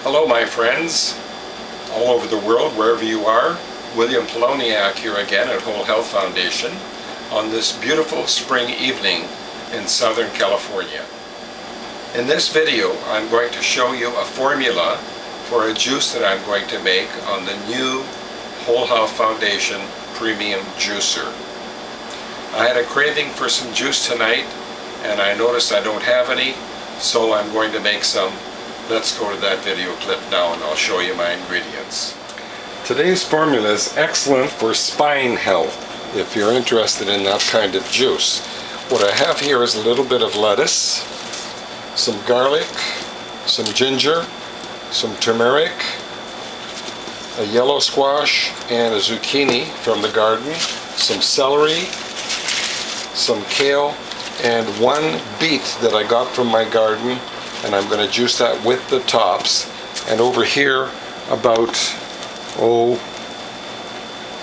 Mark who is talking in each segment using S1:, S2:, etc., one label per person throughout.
S1: Hello my friends, all over the world, wherever you are. William Poloniak here again at Whole Health Foundation on this beautiful spring evening in Southern California. In this video I'm going to show you a formula for a juice that I'm going to make on the new Whole Health Foundation Premium Juicer. I had a craving for some juice tonight and I noticed I don't have any, so I'm going to make some. Let's go to that video clip now and I'll show you my ingredients. Today's formula is excellent for spine health if you're interested in that kind of juice. What I have here is a little bit of lettuce, some garlic, some ginger, some turmeric, a yellow squash and a zucchini from the garden, some celery, some kale, and one beet that I got from my garden, and I'm going to juice that with the tops. And over here about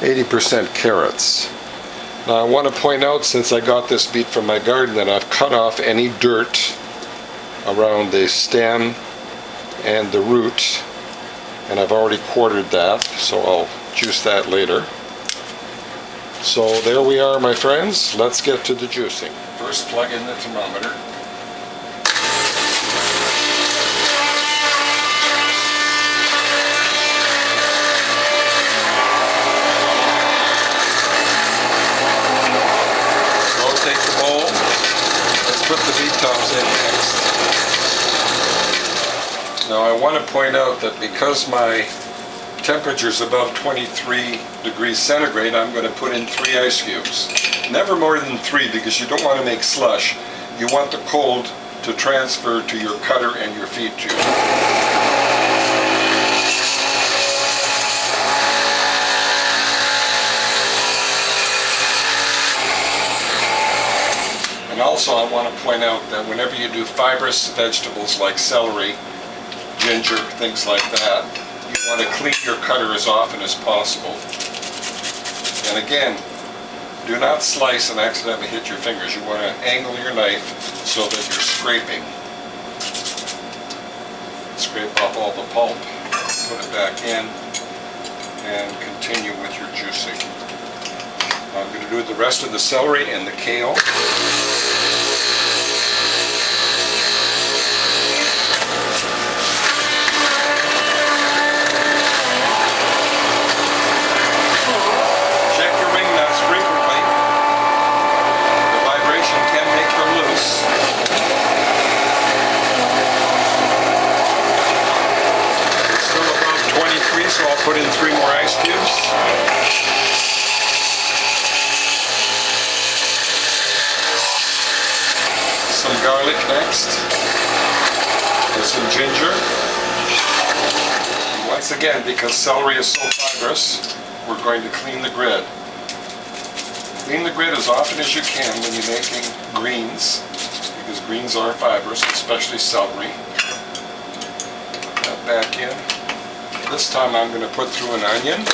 S1: 80% carrots. Now I want to point out, since I got this beet from my garden, that I've cut off any dirt around the stem and the root, and I've already quartered that, so I'll juice that later. So there we are, my friends. Let's get to the juicing. First, plug in the thermometer. Rotate the bowl. Let's put the beet tops in next. Now I want to point out that because my temperature is above 23 degrees centigrade, I'm going to put in 3 ice cubes. Never more than 3, because you don't want to make slush. You want the cold to transfer to your cutter and your feed tube. And also I want to point out that whenever you do fibrous vegetables like celery, ginger, things like that, you want to clean your cutter as often as possible. And again, do not slice and accidentally hit your fingers. You want to angle your knife so that you're scraping. Scrape off all the pulp, put it back in, and continue with your juicing. Now I'm going to do the rest of the celery and the kale. So I'll put in 3 more ice cubes. Some garlic next. And some ginger. And once again, because celery is so fibrous, we're going to clean the grid. Clean the grid as often as you can when you're making greens, because greens are fibrous, especially celery. Put that back in. This time I'm going to put through an onion.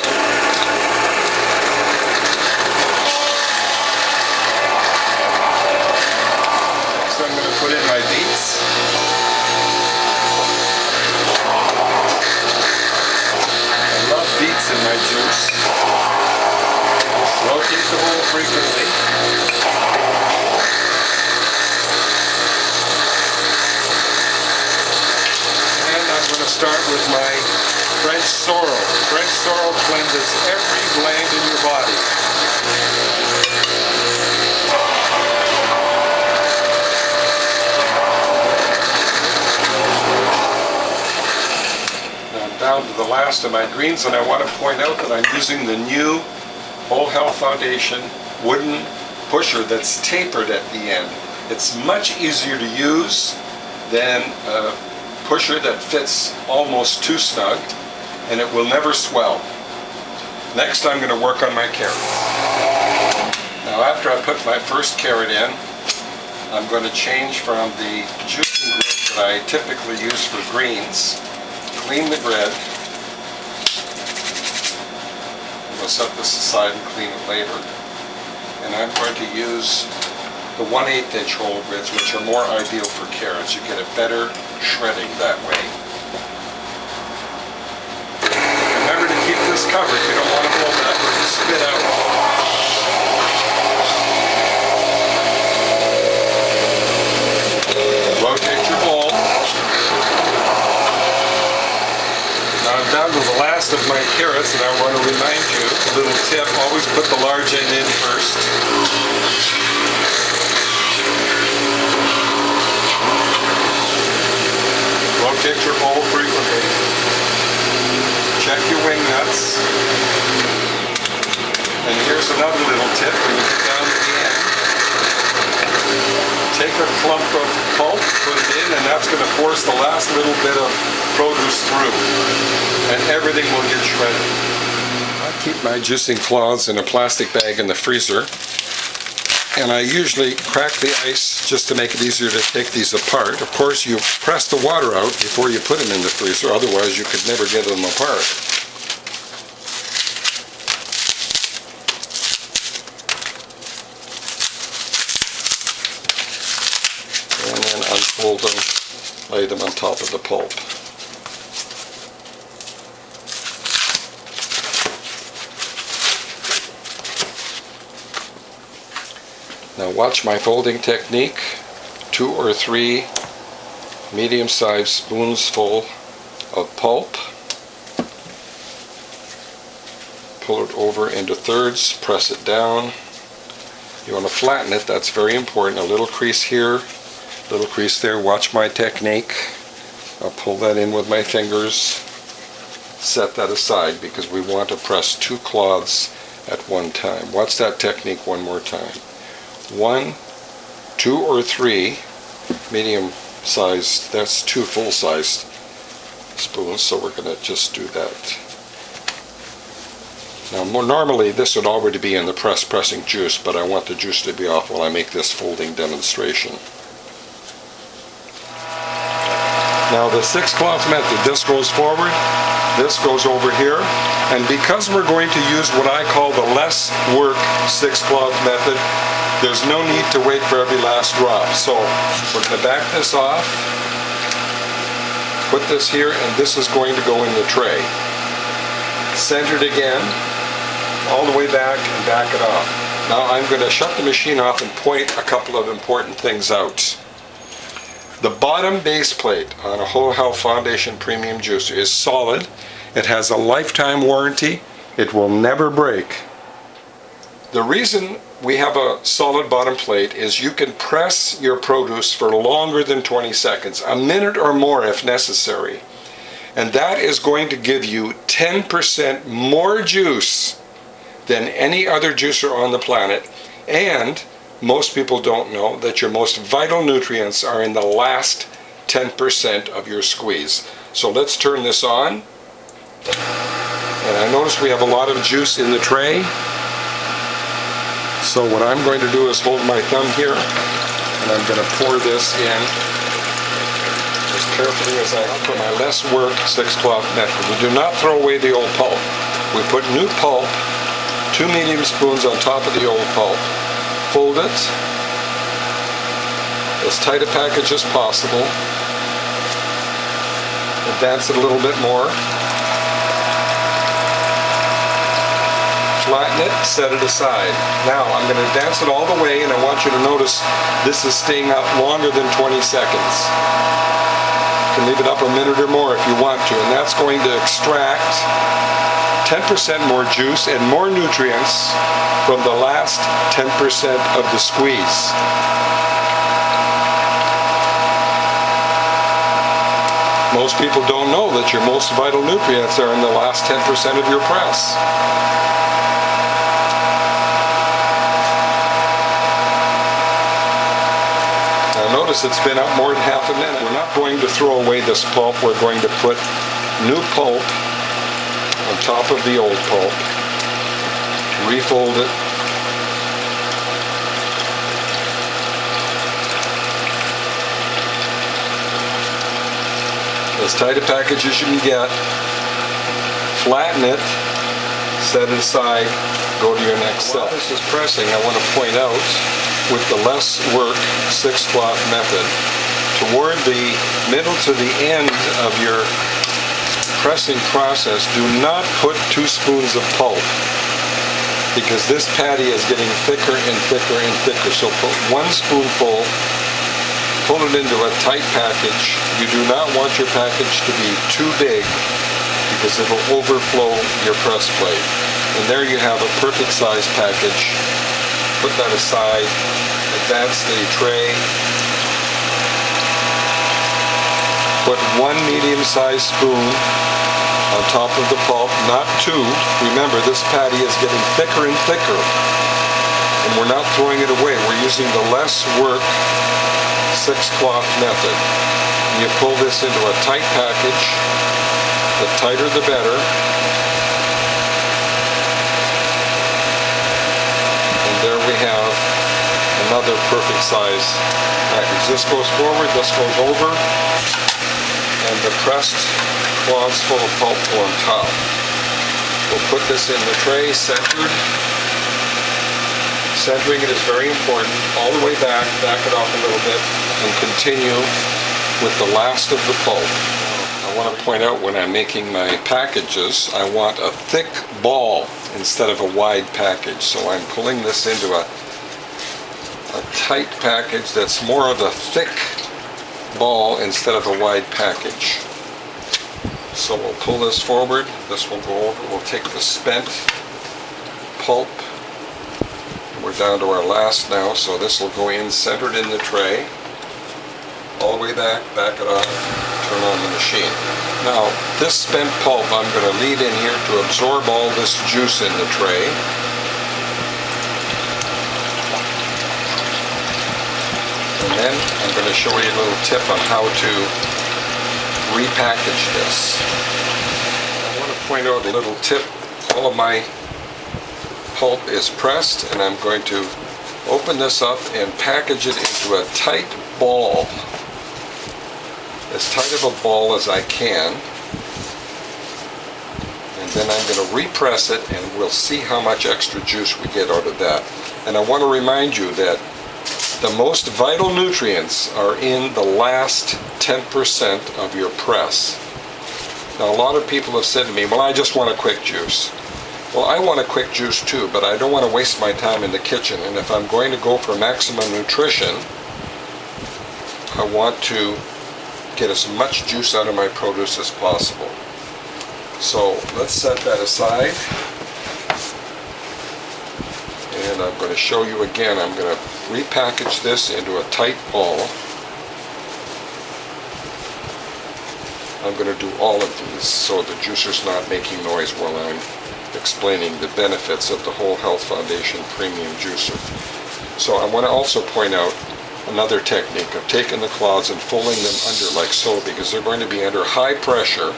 S1: Next I'm going to put in my beets. I love beets in my juice. Rotate the bowl frequently. And I'm going to start with my French sorrel. French sorrel cleanses every gland in your body. Now I'm down to the last of my greens, and I want to point out that I'm using the new Whole Health Foundation wooden pusher that's tapered at the end. It's much easier to use than a pusher that fits almost too snug, and it will never swell. Next I'm going to work on my carrots. Now after I put my first carrot in, I'm going to change from the juicing grid that I typically use for greens. Clean the grid. I'm going to set this aside and clean it later. And I'm going to use the 1/8 inch hole grids, which are more ideal for carrots. You get a better shredding that way. covered. You don't want to blow that or spit out. Rotate your bowl. Now I'm down to the last of my carrots, and I want to remind you, a little tip, always put the large end in first. Rotate your bowl frequently. Check your wing nuts. And here's another little tip when you get down to the end. Take a clump of pulp, put it in, and that's going to force the last little bit of produce through. And everything will get shredded. I keep my juicing cloths in a plastic bag in the freezer. And I usually crack the ice just to make it easier to take these apart. Of course, you press the water out before you put them in the freezer, otherwise you could never get them apart. And then unfold them, lay them on top of the pulp. Now watch my folding technique. 2 or 3 medium-sized spoonsful of pulp. Pull it over into thirds, press it down. You want to flatten it, that's very important. A little crease here, little crease there. Watch my technique. I'll pull that in with my fingers. Set that aside because we want to press 2 cloths at one time. Watch that technique one more time. 1, 2 or 3 medium sized, that's 2 full sized spoons, so we're going to just do that. Now normally this would already be in the press pressing juice, but I want the juice to be off while I make this folding demonstration. Now the 6 cloth method, this goes forward, this goes over here, and because we're going to use what I call the less work 6 cloth method, there's no need to wait for every last drop. So we're going to back this off, put this here, and this is going to go in the tray. Center it again, all the way back, and back it off. Now I'm going to shut the machine off and point a couple of important things out. The bottom base plate on a Whole Health Foundation Premium Juicer is solid. It has a lifetime warranty. It will never break. The reason we have a solid bottom plate is you can press your produce for longer than 20 seconds, a minute or more if necessary. And that is going to give you 10% more juice than any other juicer on the planet. And most people don't know that your most vital nutrients are in the last 10% of your squeeze. So let's turn this on. And I notice we have a lot of juice in the tray. So what I'm going to do is hold my thumb here, and I'm going to pour this in as carefully as I can for my less work 6 cloth method. We do not throw away the old pulp. We put new pulp, 2 medium spoons on top of the old pulp. Fold it as tight a package as possible. Advance it a little bit more. Flatten it, set it aside. Now I'm going to dance it all the way, and I want you to notice this is staying up longer than 20 seconds. You can leave it up a minute or more if you want to, and that's going to extract 10% more juice and more nutrients from the last 10% of the squeeze. Most people don't know that your most vital nutrients are in the last 10% of your press. Notice it's been up more than half a minute. We're not going to throw away this pulp. We're going to put new pulp on top of the old pulp. Refold it. As tight a package as you can get. Flatten it. Set it aside. Go to your next step. While this is pressing, I want to point out, with the less work 6 cloth method, toward the middle to the end of your pressing process, do not put 2 spoons of pulp, because this patty is getting thicker and thicker and thicker. So put 1 spoonful, pull it into a tight package. You do not want your package to be too big, because it'll overflow your press plate. And there you have a perfect size package. Put that aside, advance the tray. Put 1 medium-sized spoon on top of the pulp, not 2. Remember, this patty is getting thicker and thicker. And we're not throwing it away. We're using the less work 6-cloth method. And you pull this into a tight package. The tighter the better. And there we have another perfect size package. This goes forward, this goes over. And the pressed cloths full of pulp go on top. We'll put this in the tray, centered. Centering it is very important. All the way back it off a little bit, and continue with the last of the pulp. I want to point out, when I'm making my packages, I want a thick ball instead of a wide package. So I'm pulling this into a tight package that's more of a thick ball instead of a wide package. So we'll pull this forward, this will go over, we'll take the spent pulp, we're down to our last now, so this will go in centered in the tray, all the way back it off, turn on the machine. Now this spent pulp I'm going to leave in here to absorb all this juice in the tray. And then I'm going to show you a little tip on how to repackage this. I want to point out a little tip. All of my pulp is pressed, and I'm going to open this up and package it into a tight ball. As tight of a ball as I can. And then I'm going to repress it, and we'll see how much extra juice we get out of that. And I want to remind you that the most vital nutrients are in the last 10% of your press. Now, a lot of people have said to me, well, I just want a quick juice. Well, I want a quick juice too, but I don't want to waste my time in the kitchen. And if I'm going to go for maximum nutrition, I want to get as much juice out of my produce as possible. So let's set that aside. And I'm going to show you again, I'm going to repackage this into a tight ball. I'm going to do all of these so the juicer's not making noise while I'm explaining the benefits of the Whole Health Foundation Premium Juicer. So I want to also point out another technique of taking the cloths and folding them under like so, because they're going to be under high pressure,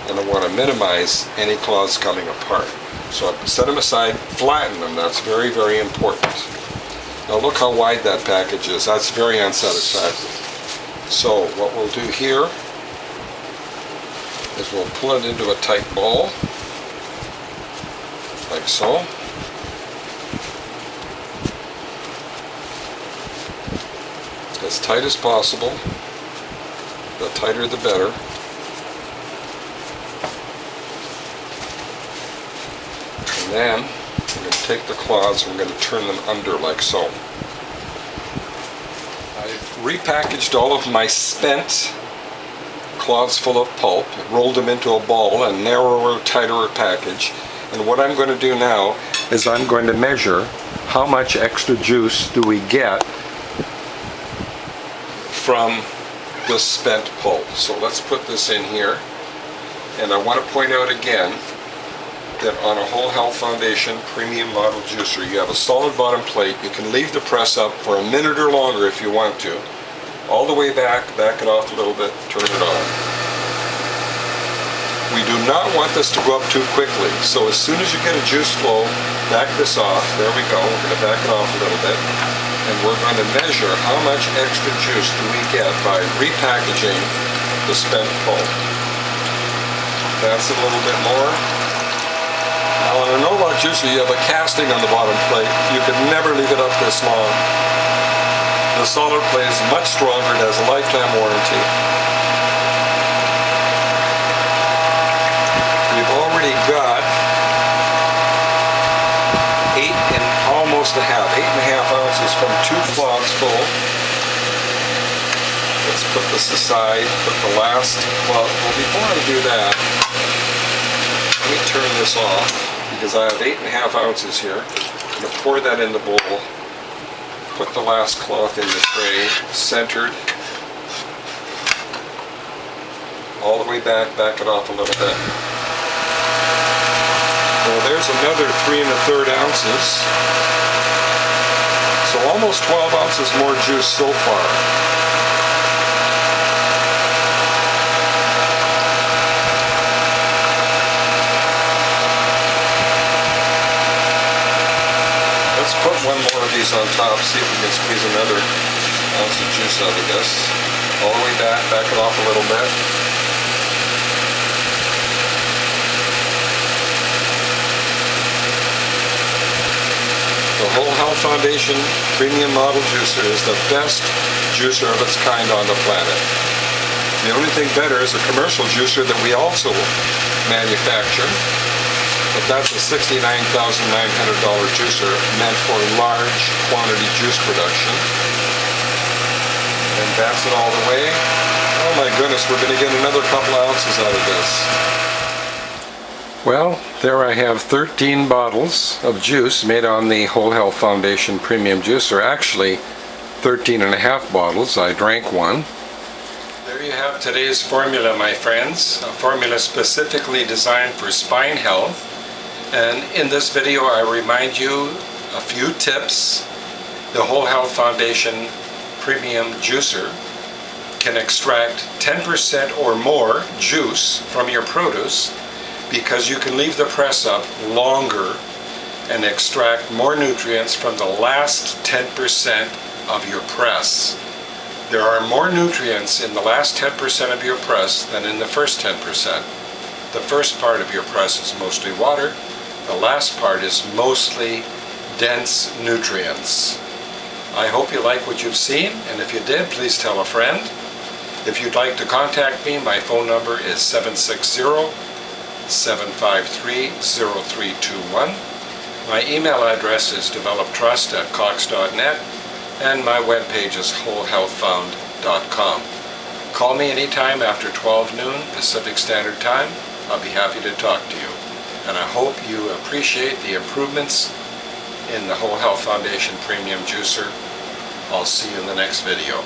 S1: and I want to minimize any cloths coming apart. So I set them aside, flatten them. That's very, very important. Now look how wide that package is. That's very unsatisfactory. So what we'll do here is we'll pull it into a tight ball, like so. As tight as possible. The tighter the better. And then we're going to take the cloths and we're going to turn them under like so. I've repackaged all of my spent cloths full of pulp, rolled them into a ball, a narrower, tighter package. And what I'm going to do now is I'm going to measure how much extra juice do we get from the spent pulp. So let's put this in here. And I want to point out again that on a Whole Health Foundation Premium Model Juicer, you have a solid bottom plate. You can leave the press up for a minute or longer if you want to. All the way back it off a little bit, turn it on. We do not want this to go up too quickly. So as soon as you get a juice flow, back this off. There we go. We're going to back it off a little bit. And we're going to measure how much extra juice do we get by repackaging the spent pulp. That's a little bit more. Now on a Norwalk juicer, you have a casting on the bottom plate. You could never leave it up this long. The solid plate is much stronger. It has a lifetime warranty. come 2 cloths full. Let's put this aside, put the last cloth. Well, before I do that, let me turn this off because I have 8.5 ounces here. I'm going to pour that in the bowl. Put the last cloth in the tray, centered. All the way back it off a little bit. Well, there's another 3 1/3 ounces. So almost 12 ounces more juice so far. Let's put one more of these on top, see if we can squeeze another ounce of juice out of this. All the way back it off a little bit. The Whole Health Foundation Premium Model Juicer is the best juicer of its kind on the planet. The only thing better is a commercial juicer that we also manufacture, but that's a $69,900 juicer meant for large quantity juice production. And that's it all the way. Oh my goodness, we're going to get another couple ounces out of this. Well, there I have 13 bottles of juice made on the Whole Health Foundation Premium Juicer. Actually, 13.5 bottles. I drank one. There you have today's formula, my friends. A formula specifically designed for spine health. And in this video, I remind you a few tips. The Whole Health Foundation Premium Juicer can extract 10% or more juice from your produce, because you can leave the press up longer and extract more nutrients from the last 10% of your press. There are more nutrients in the last 10% of your press than in the first 10%. The first part of your press is mostly water. The last part is mostly dense nutrients. I hope you like what you've seen, and if you did, please tell a friend. If you'd like to contact me, my phone number is 760-753-0321. My email address is developtrust@cox.net, and my webpage is wholehealthfound.com. Call me anytime after 12 noon Pacific Standard Time. I'll be happy to talk to you. And I hope you appreciate the improvements in the Whole Health Foundation Premium Juicer. I'll see you in the next video.